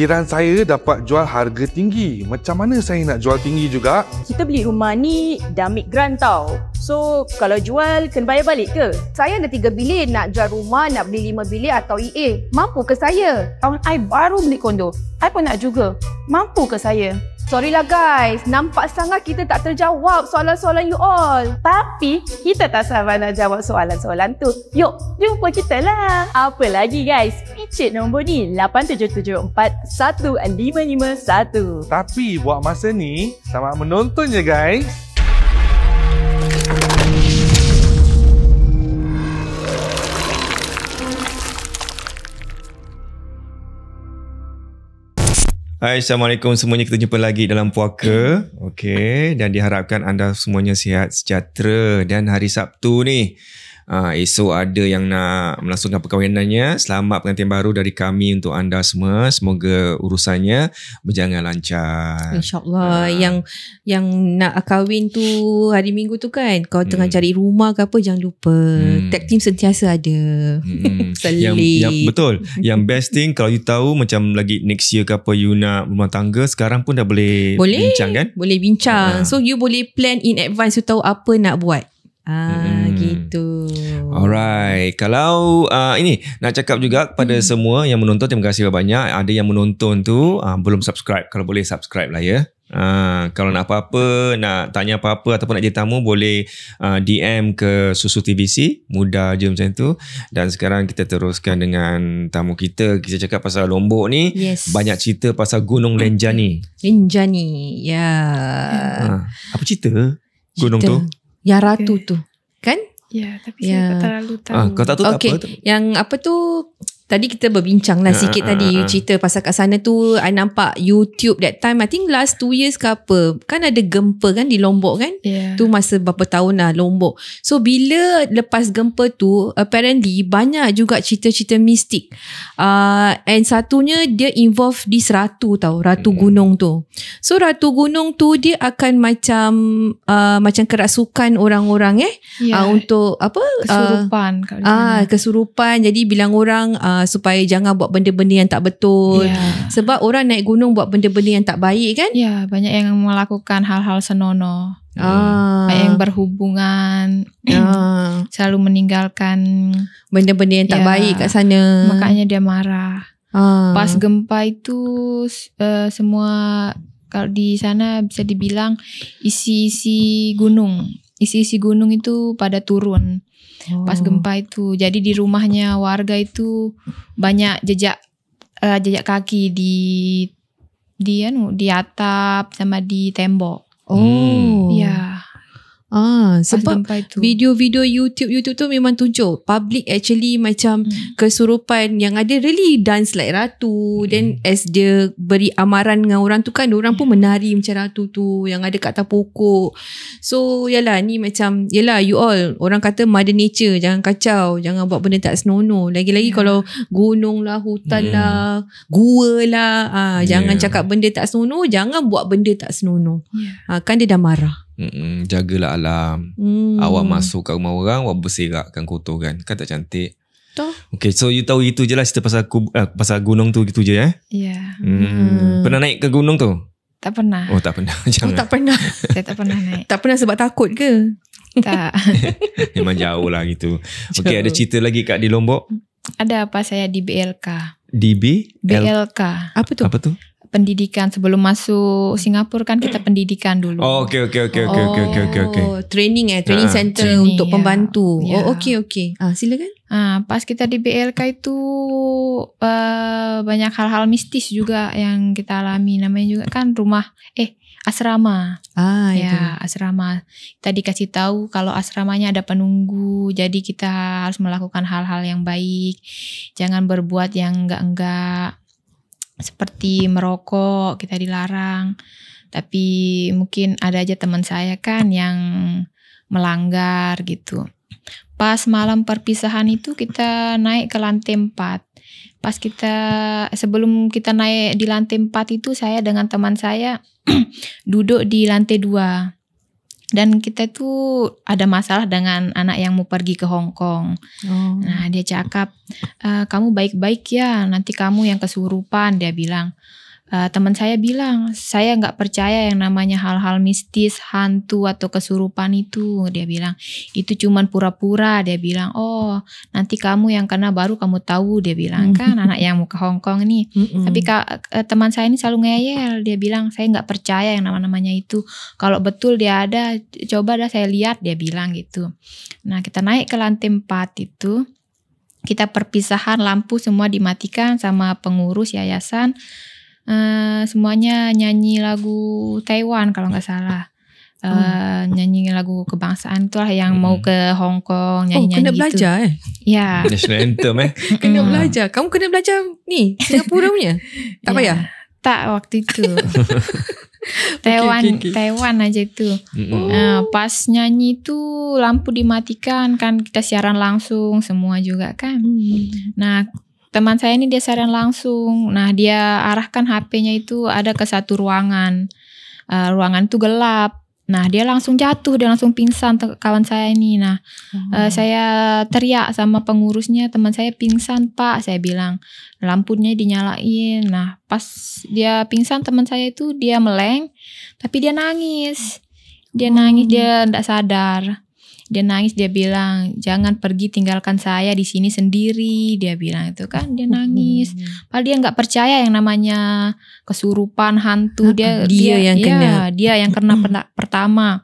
jiran saya dapat jual harga tinggi. Macam mana saya nak jual tinggi juga? Kita beli rumah ni dah make grant tau. So, kalau jual, kena bayar balik ke? Saya ada 3 bilik, nak jual rumah, nak beli 5 bilik atau EA. Mampu ke saya? Tahun I baru beli kondo. I pun nak juga. Mampu ke saya? Sorry lah guys, nampak sangat kita tak terjawab soalan-soalan you all. Tapi, kita tak sabar nak jawab soalan-soalan tu. Yuk, jumpa kita lah. Apa lagi guys? Picit nombor ni 87741551. Tapi buat masa ni, selamat menonton je guys. Hai, Assalamualaikum semuanya. Kita jumpa lagi dalam Puaka. Okey, dan diharapkan anda semuanya sihat sejahtera. Dan hari Sabtu ni, esok ada yang nak melangsungkan perkahwinannya. Selamat pengantin baru dari kami untuk anda semua. Semoga urusannya berjalan lancar. InsyaAllah. Yang nak kahwin tu hari Minggu tu kan, kau tengah cari rumah ke apa, jangan lupa tag team sentiasa ada. yang betul. Yang best thing kalau you tahu macam lagi next year ke apa you nak rumah tangga, sekarang pun dah boleh bincang kan? Boleh bincang. So you boleh plan in advance, you tahu apa nak buat. Gitu. Alright. Kalau ini nak cakap juga kepada semua yang menonton, terima kasih banyak. Ada yang menonton tu belum subscribe, kalau boleh subscribe lah ya. Kalau nak apa-apa, nak tanya apa-apa ataupun nak jadi tamu, boleh DM ke Susu TVC. Mudah je macam tu. Dan sekarang kita teruskan dengan tamu kita. Kita cakap pasal Lombok ni. Yes. Banyak cerita pasal Gunung Lenjani. Lenjani, ya. Apa cerita gunung tu? Yang Ratu tu, kan? Ya, tapi saya tak terlalu tahu. Kau tak tahu tak apa? Yang apa tu, tadi kita berbincang lah sikit tadi. You cerita pasal kat sana tu, I nampak YouTube that time, I think last 2 years ke apa, kan ada gempa kan di Lombok kan? Tu masa berapa tahun lah Lombok. So bila lepas gempa tu, apparently banyak juga cerita-cerita mistik. And satunya dia involve this Ratu tau, Ratu Gunung tu. So Ratu Gunung tu dia akan macam kerasukan orang-orang untuk apa? Kesurupan. Kesurupan. Jadi bilang orang supaya jangan buat benda-benda yang tak betul. Sebab orang naik gunung buat benda-benda yang tak baik kan? Ya, banyak yang melakukan hal-hal senonoh. Banyak yang berhubungan, selalu meninggalkan benda-benda yang tak baik kat sana. Makanya dia marah. Pas gempa itu semua, kalau di sana bisa dibilang isi-isi gunung itu pada turun. Pas gempa itu, jadi di rumahnya warga itu banyak jejak kaki di atap sama di tembok. Ya. Sebab video-video YouTube tu memang tunjuk public actually macam kesurupan yang ada really dance like Ratu. Then as dia beri amaran dengan orang tu kan, orang pun menari macam Ratu tu yang ada kat atas pokok. So yalah, ni macam yalah, you all, orang kata mother nature, jangan kacau, jangan buat benda tak senonoh. Lagi-lagi kalau gunung lah, hutan lah, gua lah, jangan cakap benda tak senonoh, jangan buat benda tak senonoh. Kan dia dah marah. Jagalah alam. Awak masuk kat rumah orang, awak berserakkan kotor kan tak cantik. Okay, so you tahu itu je lah cerita pasal gunung tu, gitu je Ya. Pernah naik ke gunung tu? Tak pernah. Oh, tak pernah. Jangan. Tak pernah. Saya tak pernah naik. Tak pernah sebab takut ke? Tak. Memang jauh lah gitu. Okay, ada cerita lagi kat di Lombok? Ada apa, saya di BLK. Di BLK. Apa tu? Pendidikan sebelum masuk Singapura kan kita pendidikan dulu. Oh, okay. Training center training, untuk pembantu. Ya. Oh, okay. Silakan. Pas kita di BLK itu banyak hal-hal mistis juga yang kita alami. Namanya juga kan asrama. Asrama. Kita dikasih tahu kalau asramanya ada penunggu. Jadi kita harus melakukan hal-hal yang baik. Jangan berbuat yang enggak. Seperti merokok, kita dilarang. Tapi mungkin ada aja teman saya kan yang melanggar gitu. Pas malam perpisahan itu kita naik ke lantai 4. Sebelum kita naik di lantai 4 itu, saya dengan teman saya duduk di lantai 2. Dan kita tuh ada masalah dengan anak yang mau pergi ke Hong Kong. Nah dia cakap, kamu baik-baik ya, nanti kamu yang kesurupan, dia bilang. Teman saya bilang, saya nggak percaya yang namanya hal-hal mistis, hantu atau kesurupan itu. Dia bilang, itu cuman pura-pura. Dia bilang, oh nanti kamu yang kena baru kamu tahu. Dia bilang kan anak yang mau ke Hong Kong nih. Tapi teman saya ini selalu ngeyel. Dia bilang, saya nggak percaya yang namanya itu. Kalau betul dia ada, coba dah saya lihat. Dia bilang gitu. Nah kita naik ke lantai 4 itu. Kita perpisahan, lampu semua dimatikan sama pengurus yayasan. Semuanya nyanyi lagu Taiwan kalau nggak salah. Nyanyi lagu kebangsaan itulah yang mau ke Hong Kong nyanyi-nyanyi kena gitu. belajar Ya. National anthem Kena belajar. Kamu kena belajar ni Singapura punya. Tak payah. Tak waktu itu. Taiwan aja itu. Pas nyanyi itu lampu dimatikan kan, kita siaran langsung semua juga kan. Nah teman saya ini dia siaran langsung. Nah dia arahkan HP-nya itu ada ke satu ruangan. Ruangan itu gelap. Nah dia langsung jatuh, dia langsung pingsan kawan saya ini. Nah saya teriak sama pengurusnya, teman saya pingsan pak, saya bilang. Lampunya dinyalain. Nah pas dia pingsan teman saya itu dia meleng, tapi dia nangis. Dia nangis, dia tidak sadar. Dia nangis, dia bilang, jangan pergi tinggalkan saya di sini sendiri. Dia bilang itu kan, dia nangis. Padahal dia nggak percaya yang namanya kesurupan, hantu. Dia yang kena. Dia yang kena pertama.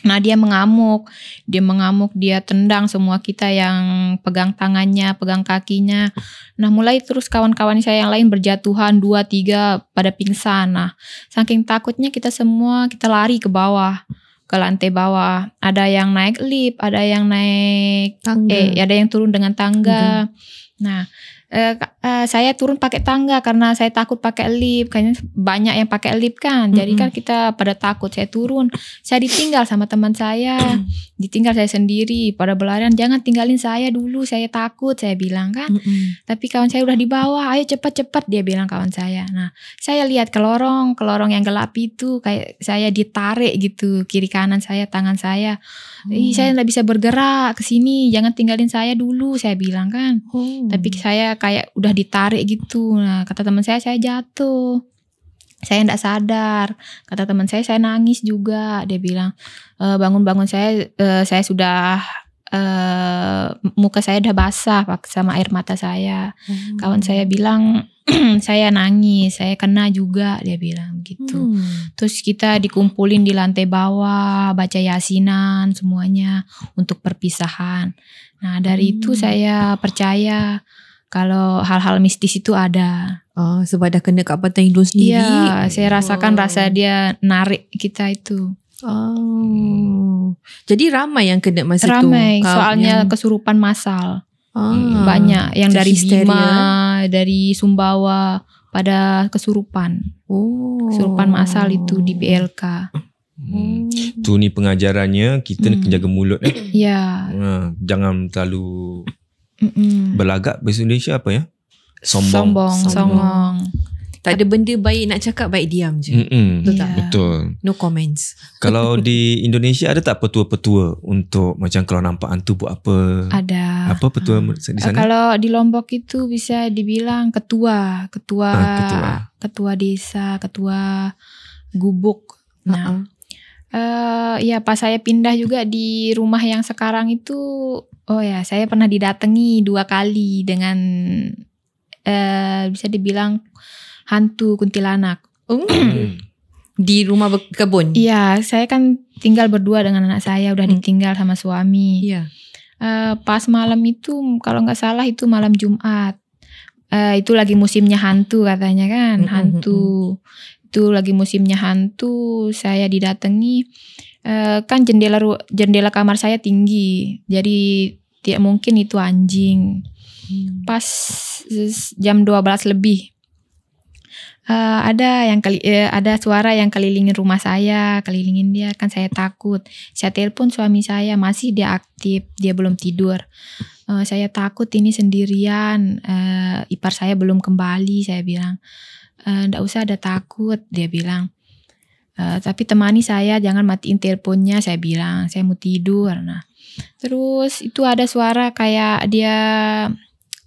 Nah dia mengamuk, dia tendang semua kita yang pegang tangannya, pegang kakinya. Nah mulai terus kawan-kawan saya yang lain berjatuhan 2-3 pada pingsan. Nah saking takutnya kita semua kita lari ke bawah. Ke lantai bawah, ada yang naik lift, ada yang naik ada yang turun dengan tangga. Nah, saya turun pakai tangga karena saya takut pakai lift. Kayaknya banyak yang pakai lift kan. Jadi kan kita pada takut. Saya turun, saya ditinggal sama teman saya, ditinggal saya sendiri. Pada berlarian, jangan tinggalin saya dulu, saya takut. Saya bilang kan. Tapi kawan saya udah di bawah, ayo cepat-cepat dia bilang kawan saya. Nah, saya lihat ke lorong yang gelap itu kayak saya ditarik gitu, kiri kanan saya, tangan saya. Saya nggak bisa bergerak ke sini, jangan tinggalin saya dulu, saya bilang kan. Tapi saya kayak udah ditarik gitu. Nah, kata teman saya jatuh. Saya nggak sadar. Kata teman saya nangis juga. Dia bilang, bangun-bangun saya sudah muka saya udah basah sama air mata saya. Kawan saya bilang saya nangis, saya kena juga, dia bilang gitu. Terus kita dikumpulin di lantai bawah, baca yasinan semuanya untuk perpisahan. Nah dari itu saya percaya kalau hal-hal mistis itu ada. Sebab dah kena kat Pantai Indon sendiri. Iya, saya rasakan rasa dia narik kita itu. Jadi ramai yang kena masa tu. Ramai, soalnya kesurupan massal. Banyak yang dari Bima, dari Sumbawa pada kesurupan. Kesurupan massal itu di BLK. Tu ni pengajarannya kita nak jaga mulut. Ya. Jangan terlalu berlagak. Bahasa Indonesia apa ya? Sombong. Tak ada benda baik nak cakap, baik diam je. Betul tak? Betul. No comments. Kalau di Indonesia ada tak petua-petua untuk macam kalau nampak hantu buat apa? Ada. Apa petua di sana? Kalau di Lombok itu bisa dibilang ketua desa, ketua gubuk. Nah, ya pas saya pindah juga di rumah yang sekarang itu, saya pernah didatangi 2 kali dengan bisa dibilang hantu kuntilanak. Di rumah kebun? Iya, saya kan tinggal berdua dengan anak saya, udah ditinggal sama suami. Iya. Pas malam itu, kalau nggak salah itu malam Jumat. Itu lagi musimnya hantu katanya kan, hantu. Itu lagi musimnya hantu, saya didatangi. Kan jendela kamar saya tinggi, jadi tidak mungkin itu anjing. Pas jam 12 lebih. Ada suara yang kelilingin rumah saya, kelilingin dia, kan saya takut. Saya telepon suami saya, masih dia aktif, dia belum tidur. Saya takut ini sendirian, ipar saya belum kembali, saya bilang. Nggak usah ada takut, dia bilang. Tapi temani saya, jangan matiin teleponnya, saya bilang, saya mau tidur. Nah, terus itu ada suara kayak dia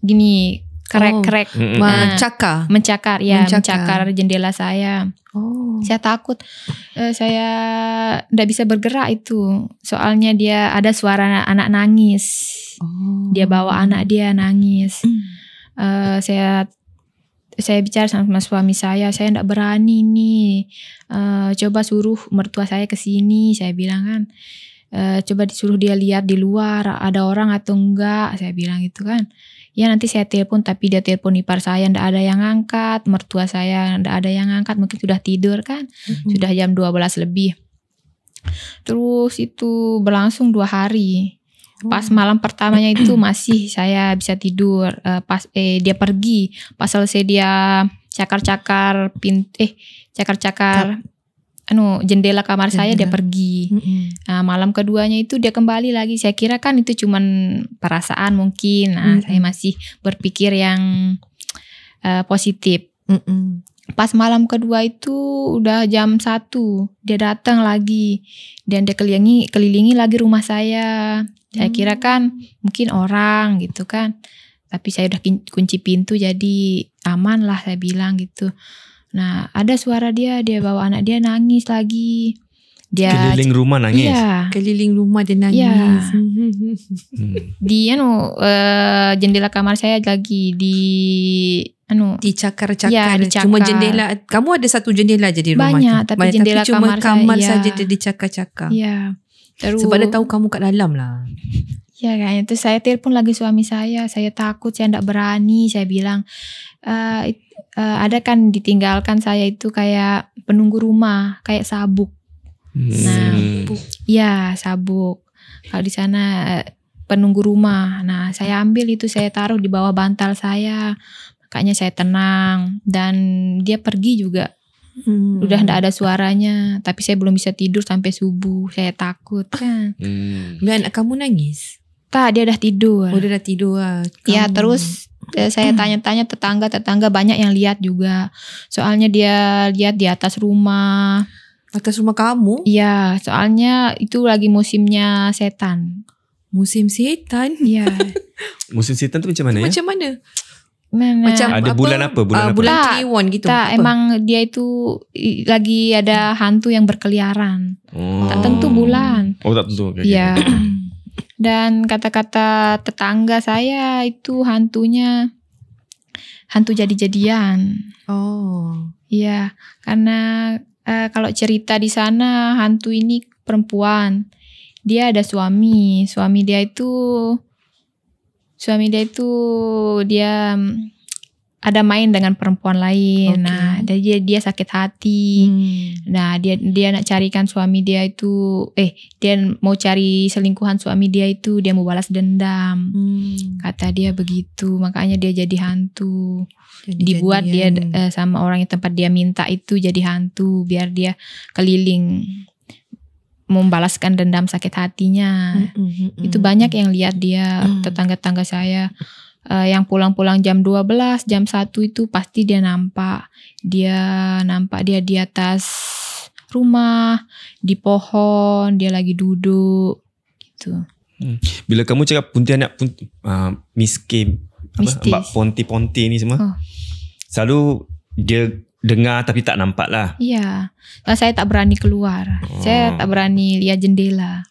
gini, krek-krek, mencakar jendela saya. Saya takut, saya nggak bisa bergerak itu, soalnya dia ada suara anak nangis. Dia bawa anak dia nangis. Saya bicara sama suami saya nggak berani nih. Coba suruh mertua saya ke sini, saya bilang kan. Coba disuruh dia lihat di luar ada orang atau enggak, saya bilang gitu kan. Ya nanti saya telepon, tapi dia telepon ipar saya ndak ada yang angkat, mertua saya ndak ada yang angkat, mungkin sudah tidur kan. Sudah jam 12 lebih. Terus itu berlangsung 2 hari. Pas malam pertamanya itu masih saya bisa tidur. Pas dia pergi, pas selesai dia cakar-cakar jendela kamar saya, dia pergi. Nah, malam keduanya itu dia kembali lagi. Saya kira kan itu cuman perasaan mungkin. Nah, saya masih berpikir yang positif. Pas malam kedua itu udah jam 1, dia datang lagi dan dia kelilingi lagi rumah saya. Saya kira kan mungkin orang gitu kan. Tapi saya udah kunci pintu jadi aman lah, saya bilang gitu. Nah, ada suara dia bawa anak dia nangis lagi. Dia keliling rumah nangis. Iya. Keliling rumah dia nangis. Iya. Dia jendela kamar saya lagi dicakar-cakar. Ya, dicakar. Cuma jendela, kamu ada satu jendela je di rumah. Banyak, tapi jendela cuma kamar saya, saja dia dicakar-cakar. Iya. Terus sebab dia tahu kamu kat dalam lah. Ya kayaknya itu saya telepon lagi suami saya takut, saya enggak berani, saya bilang ada kan ditinggalkan saya itu kayak penunggu rumah, kayak sabuk. Sabuk. Kalau di sana penunggu rumah. Nah, saya ambil itu, saya taruh di bawah bantal saya. Makanya saya tenang dan dia pergi juga. Udah enggak ada suaranya, tapi saya belum bisa tidur sampai subuh. Saya takut kan. Dan anak kamu nangis? Tak, dia udah tidur. Dia dah tidur lah. Ya, terus saya tanya-tanya tetangga banyak yang lihat juga. Soalnya dia lihat di atas rumah. Atas rumah kamu? Iya, soalnya itu lagi musimnya setan. Musim setan? Iya. Musim setan tu macam mana ya? Macam mana? Macam ada bulan apa? Bulan Kliwon gitu? Tak, emang dia itu lagi ada hantu yang berkeliaran. Tak tentu bulan. Tak tentu. Iya. Dan kata-kata tetangga saya itu hantunya hantu jadi-jadian. Iya, karena kalau cerita di sana hantu ini perempuan. Dia ada suami dia itu dia ada main dengan perempuan lain. Nah, dia sakit hati. Nah, dia nak carikan suami dia itu, dia mau cari selingkuhan suami dia itu, dia mau balas dendam. Kata dia begitu, makanya dia jadi hantu. Dibuat dia sama orang yang tempat dia minta itu jadi hantu, biar dia keliling membalaskan dendam sakit hatinya. Itu banyak yang lihat dia, tetangga-tetangga saya. Yang pulang-pulang jam 12, jam 1 itu pasti dia nampak dia di atas rumah, di pohon, dia lagi duduk gitu. Bila kamu cakap Pontianak mistis, Mbak Ponti ni semua, selalu dia dengar tapi tak nampak lah. Iya, saya tak berani keluar, saya tak berani lihat jendela.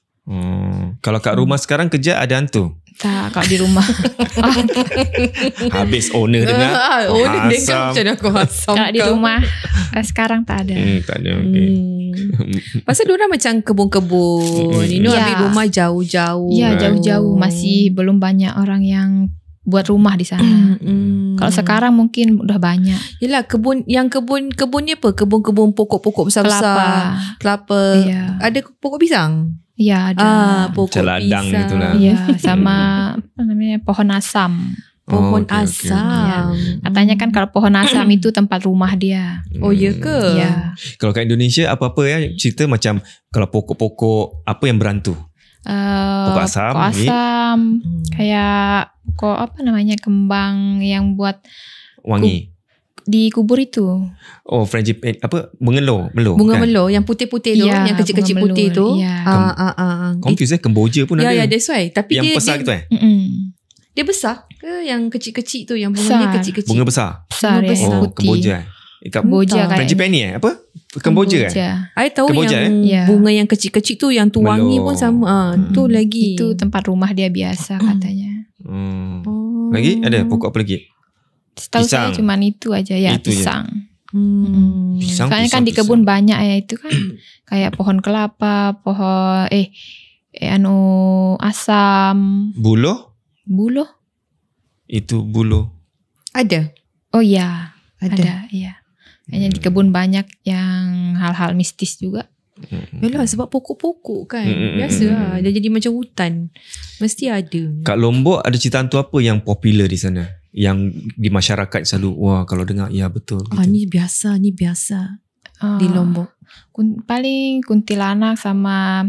Kalau kat rumah sekarang kerja ada hantu? Tak, kalau di rumah. Habis owner dengar. Owner dengar macam aku hasam. Kalau di rumah sekarang tak ada. Tak ada, Pasal diorang macam kebun-kebun. Habis rumah jauh-jauh. Ya, jauh-jauh. Masih belum banyak orang yang buat rumah di sana. Kalau sekarang mungkin udah banyak. Yelah, kebun ni apa? Kebun-kebun pokok-pokok besar-besar. Kelapa. Ya. Ada pokok pisang? Ya, ada. Pokok celadang pisang. Itulah. Ya, sama apa namanya, pohon asam. Pohon asam. Katanya kan kalau pohon asam itu tempat rumah dia. Oh, ya ke? Ya. Kalau kat Indonesia apa-apa ya cerita macam kalau pokok-pokok apa yang berantu? Pokok asam. Kayak pokok apa namanya, kembang yang buat wangi. dikubur itu. Oh, frangipani apa? Bunga Bunga kan? melor yang putih-putih tu, Ya, yang kecil-kecil bunga putih tu. melor, ya. Confuse Kemboja pun ada. Ya, that's why. Tapi yang dia besar dia, gitu dia besar ke yang kecil-kecil tu, yang bunganya Besar. kecil-kecil? Bunga besar. Besar Bunga ya, besar. Oh, putih. Kemboja. Kemboja kayak Frangipani apa? Kemboja kan? I tahu Kemboja, yang Ya. bunga yang kecil-kecil tu, yang tu wangi Melor. pun sama. Tu lagi. Itu tempat rumah dia biasa katanya. Oh. Lagi ada pokok apa lagi? Setahu saya Pisang. cuman itu aja ya, Itu je. pisang. Pisang. Soalnya kan di kebun banyak ya itu kan. Kayak pohon kelapa, pohon asam, Buloh? buloh. Itu buloh. Ada. Oh iya, Ada. ada iya. Hanya di kebun banyak yang hal-hal mistis juga. Yalah, sebab pokok-pokok kan. Mm-mm. Biasa lah. Dia jadi macam hutan. Mesti ada. Kat Lombok ada cerita hantu apa yang popular di sana? Yang di masyarakat selalu, wah kalau dengar, ya betul. Gitu. Ni biasa di Lombok. Paling kuntilanak sama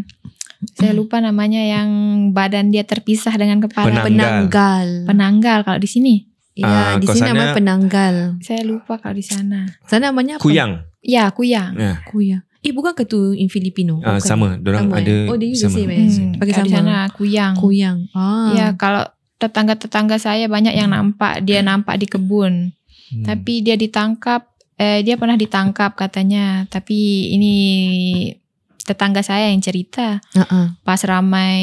saya lupa namanya yang badan dia terpisah dengan kepala. Penanggal kalau di sini. Ya, di kau sini sana- namanya penanggal. Saya lupa kalau di sana. Sana namanya apa? Kuyang. Ya, kuyang. Ya. Kuyang. Bukankah tu in Filipino? Bukan. Sama, dorang Sama, ada Oh, dia use sama. the same. Pakai Kalau di sama. sana kuyang. Kuyang. Ya, kalau tetangga-tetangga saya banyak yang dia nampak di kebun. Tapi dia ditangkap, dia pernah ditangkap katanya. Tapi ini tetangga saya yang cerita. Pas ramai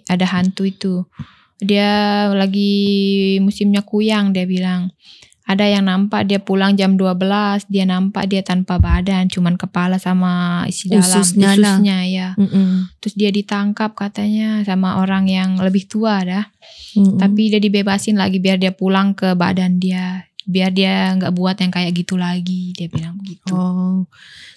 ada hantu itu. Dia lagi musimnya kuyang, dia bilang. Ada yang nampak dia pulang jam 12, dia nampak dia tanpa badan, cuman kepala sama isi dalam ususnya ya. Terus dia ditangkap katanya sama orang yang lebih tua dah. Tapi dia dibebasin lagi biar dia pulang ke badan dia. Biar dia nggak buat yang kayak gitu lagi, dia bilang begitu. Oh.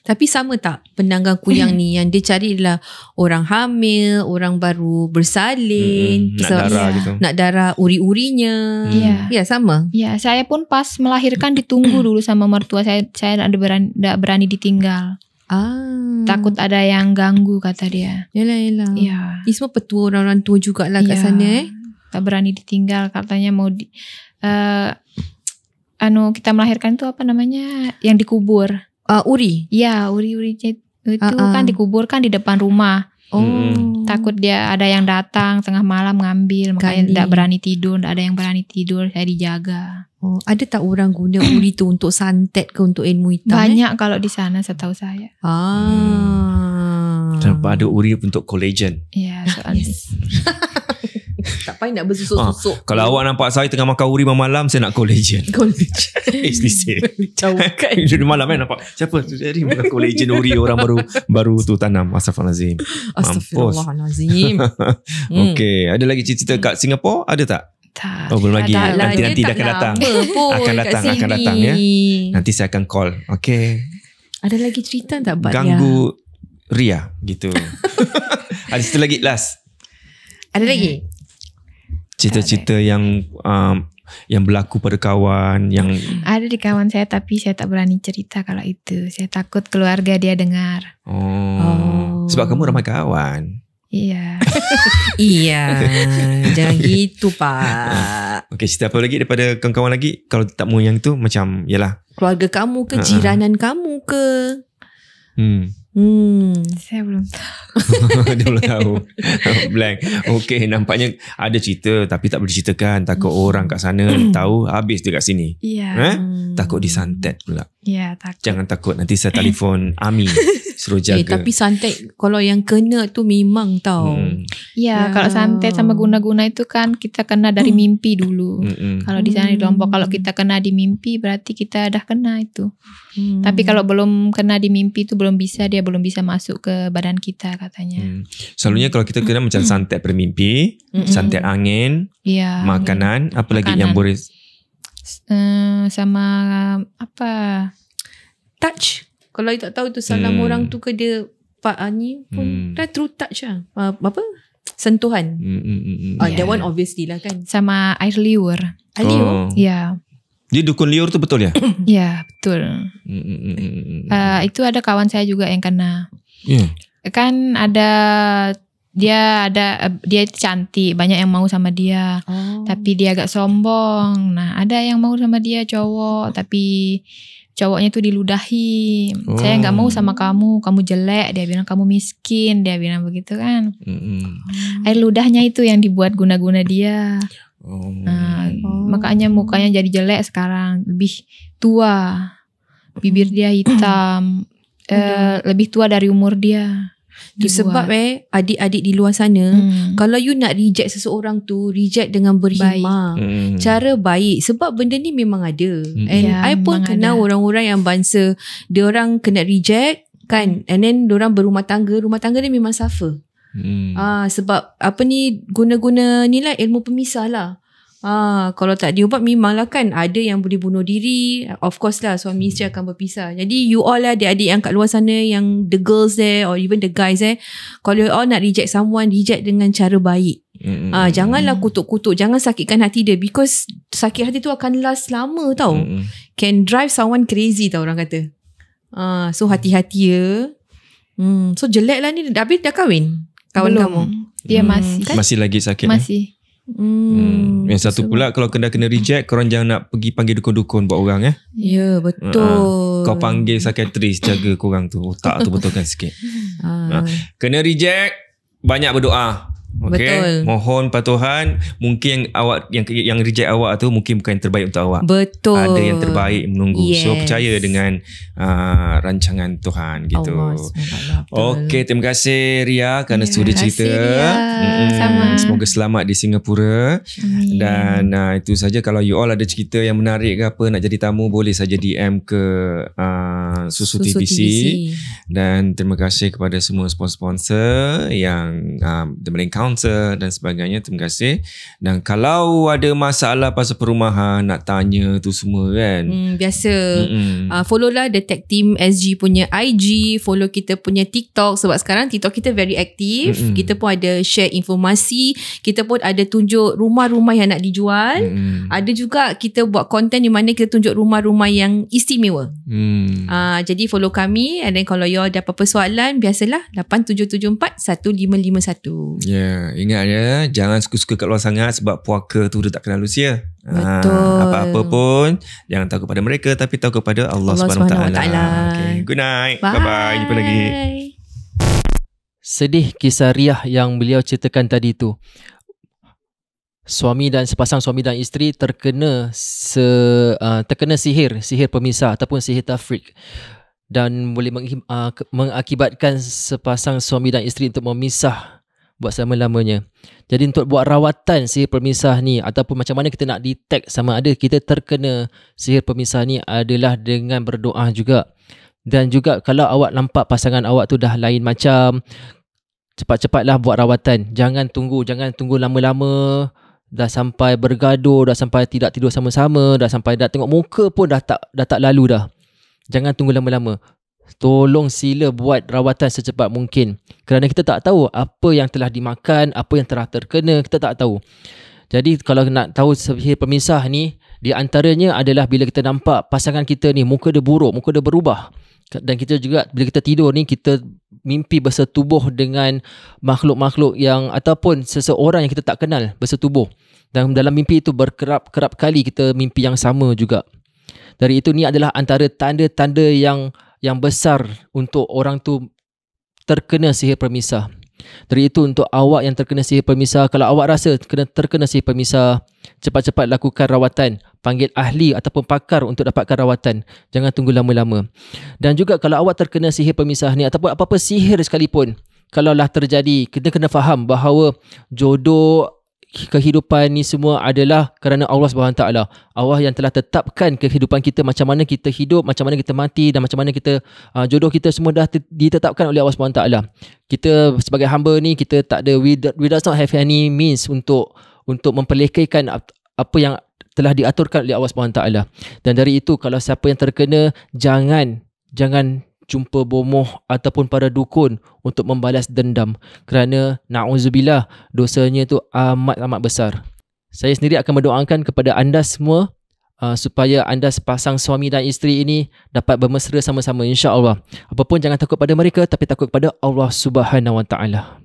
Tapi sama tak penanggal kuyang ni yang dia cari adalah orang hamil, orang baru bersalin, Nak darah gitu. nak darah uri-urinya. Iya. Ya, sama. Ya, saya pun pas melahirkan ditunggu dulu sama mertua saya nggak berani ditinggal. Takut ada yang ganggu kata dia. Yalah. Iya. Ini semua petua orang-orang tua jugalah kat sana. Tak berani ditinggal katanya mau kita melahirkan itu apa namanya yang dikubur. Uri. Ya, uri-urinya itu kan dikuburkan di depan rumah. Takut dia ada yang datang tengah malam ngambil, makanya tidak berani tidur, tidak ada yang berani tidur, saya dijaga. Ada tak orang guna uri tu untuk santet ke untuk ilmu hitam? Banyak kalau di sana setahu saya. Sampai ada uri untuk collagen. Ya, soalnya. Tak payah nak bersusuk-susuk. Kalau awak nampak saya tengah makan uri malam, saya nak collagen. It's the same. Jauh kan. Di malam kan nampak siapa tu jadi makan collagen uri orang baru tu tanam. Astagfirullahalazim. Astagfirullahalazim. Okay, ada lagi cerita kat Singapura? Ada tak? Tak. Oh, belum lagi. Tak lah, Nanti dia dah akan tak datang. lama pun Akan kat datang sini. ya. Nanti saya akan call. Okay. Ada lagi cerita tak Bat Ria? Ganggu Ria gitu. Ada cerita lagi last. Ada lagi? Cerita-cerita yang berlaku pada kawan yang Ada di kawan saya tapi saya tak berani cerita kalau itu. Saya takut keluarga dia dengar. Sebab kamu ramai kawan. Iya. Iya. Jangan gitu Pak. Okay, cerita apa lagi daripada kawan-kawan lagi? Kalau tak mau yang tu macam yalah. Keluarga kamu ke jiranan kamu ke? Saya belum tahu. Dia belum tahu. Blank. Okay, nampaknya ada cerita tapi tak boleh ceritakan. Takut orang kat sana tahu habis dia kat sini. Iya. Takut disantet pula. Iya, takut. Jangan takut. Nanti saya telefon Ami suruh jaga. Tapi santet kalau yang kena tu memang tau. Iya, kalau santet sama guna-guna itu kan kita kena dari mimpi dulu. Kalau di sana di Lombok kalau kita kena di mimpi berarti kita dah kena itu. Tapi kalau belum kena di mimpi itu belum bisa masuk ke badan kita katanya. Selalunya kalau kita kena macam santet bermimpi, santet angin, Iya. makanan, apa lagi yang boleh sama apa? Touch. Kalau you tak tahu tu salam orang tu ke dia Pak Ani pun dah true touch lah. Apa? Sentuhan. That one obviously lah kan. Sama air liur. Air liur? Iya. Dia dukun liur tu betul ya? Iya, betul. Itu ada kawan saya juga yang kena. Yeah. Kan ada dia itu cantik, banyak yang mau sama dia. Tapi dia agak sombong. Nah, ada yang mau sama dia cowok, tapi cowoknya tuh diludahi. Saya nggak mau sama kamu jelek. Dia bilang kamu miskin. Dia bilang begitu kan. Air ludahnya itu yang dibuat guna-guna dia. Makanya mukanya jadi jelek sekarang, lebih tua, bibir dia hitam, lebih tua dari umur dia. Sebab adik-adik di luar sana, kalau you nak reject seseorang tu, reject dengan berhikmah, cara baik. Sebab benda ni memang ada. And I pun kenal orang-orang yang bangsa dia orang kena reject kan, and then diorang berumah tangga ni memang suffer. Sebab apa ni, guna-guna ni lah ilmu pemisah lah. Kalau tak diubat memanglah kan ada yang boleh bunuh diri. Of course lah, suami isteri akan berpisah. Jadi you all lah, adik-adik yang kat luar sana, yang the girls there or even the guys kalau you all nak reject someone, reject dengan cara baik. Janganlah kutuk-kutuk, jangan sakitkan hati dia, because sakit hati tu akan last lama tau. Can drive someone crazy tau orang kata. So hati-hati ya. So jelek lah ni. Habis dah kahwin kawan kamu? Dia masih kan? Masih lagi sakit. Masih. Yang satu pula, kalau kena reject, korang jangan nak pergi panggil dukun-dukun buat orang. Ya, betul. Kau panggil psikiatris jaga korang tu, otak tu betulkan sikit. Kena reject, banyak berdoa. Okay? Mohon patuhan. Mungkin awak yang reject awak tu mungkin bukan yang terbaik untuk awak. Betul. Ada yang terbaik menunggu. So percaya dengan rancangan Tuhan gitu. Okey, terima kasih Ria kerana sudi cerita. Sama. Semoga selamat di Singapura. Dan itu saja. Kalau you all ada cerita yang menarik ke apa, nak jadi tamu, boleh saja DM ke Susu TVC. Dan terima kasih kepada semua sponsor yang The Malay Council dan sebagainya. Terima kasih. Dan kalau ada masalah pasal perumahan, nak tanya tu semua kan, biasa. Follow lah The Tech Team SG punya IG, follow kita punya TikTok, sebab sekarang TikTok kita very aktif. Kita pun ada share informasi, kita pun ada tunjuk rumah-rumah yang nak dijual. Ada juga kita buat konten di mana kita tunjuk rumah-rumah yang istimewa. Jadi follow kami. And then kalau you ada apa-apa soalan, biasalah 8774 1551. Ingat ya, jangan suka-suka kat luar sangat, sebab puaka tu dia tak kenal usia. Betul. Apa-apa pun jangan takut pada mereka, tapi takut pada Allah Subhanahu Wa Taala. Okay, good night. Bye-bye. Jumpa lagi. Sedih kisah Riah yang beliau ceritakan tadi tu. Sepasang suami dan isteri terkena sihir pemisah ataupun sihir tafrik, dan boleh mengakibatkan sepasang suami dan isteri untuk memisah buat selama-lamanya. Jadi untuk buat rawatan sihir pemisah ni, ataupun macam mana kita nak detect sama ada kita terkena sihir pemisah ni, adalah dengan berdoa juga. Dan juga kalau awak nampak pasangan awak tu dah lain macam, cepat-cepatlah buat rawatan. Jangan tunggu lama-lama. Dah sampai bergaduh, dah sampai tidak tidur sama-sama, dah sampai dah tengok muka pun dah tak lalu dah. Jangan tunggu lama-lama. Tolong sila buat rawatan secepat mungkin. Kerana kita tak tahu apa yang telah dimakan, apa yang telah terkena, kita tak tahu. Jadi kalau nak tahu sihir pemisah ni, di antaranya adalah bila kita nampak pasangan kita ni muka dia buruk, muka dia berubah. Dan kita juga bila kita tidur ni, kita mimpi bersetubuh dengan makhluk-makhluk yang, ataupun seseorang yang kita tak kenal bersetubuh. Dan dalam mimpi itu berkerap-kerap kali kita mimpi yang sama juga. Dari itu, ni adalah antara tanda-tanda yang besar untuk orang tu terkena sihir pemisah. Dari itu, untuk awak yang terkena sihir pemisah, kalau awak rasa terkena sihir pemisah, cepat-cepat lakukan rawatan. Panggil ahli ataupun pakar untuk dapatkan rawatan. Jangan tunggu lama-lama. Dan juga kalau awak terkena sihir pemisah ni, ataupun apa-apa sihir sekalipun, kalaulah terjadi, kita kena faham bahawa jodoh, kehidupan ni semua adalah kerana Allah SWT. Allah yang telah tetapkan kehidupan kita, macam mana kita hidup, macam mana kita mati, dan macam mana kita jodoh kita semua dah ditetapkan oleh Allah SWT. Kita sebagai hamba ni, kita tak ada, we does not have any means untuk memperlekehkan apa yang telah diaturkan oleh Allah SWT. Dan dari itu, kalau siapa yang terkena, jangan jumpa bomoh ataupun para dukun untuk membalas dendam, kerana na'udzubillah, dosanya tu amat besar. Saya sendiri akan mendoakan kepada anda semua supaya anda sepasang suami dan isteri ini dapat bermesra sama-sama, insya-Allah. Apapun jangan takut pada mereka, tapi takut kepada Allah Subhanahu Wa Taala.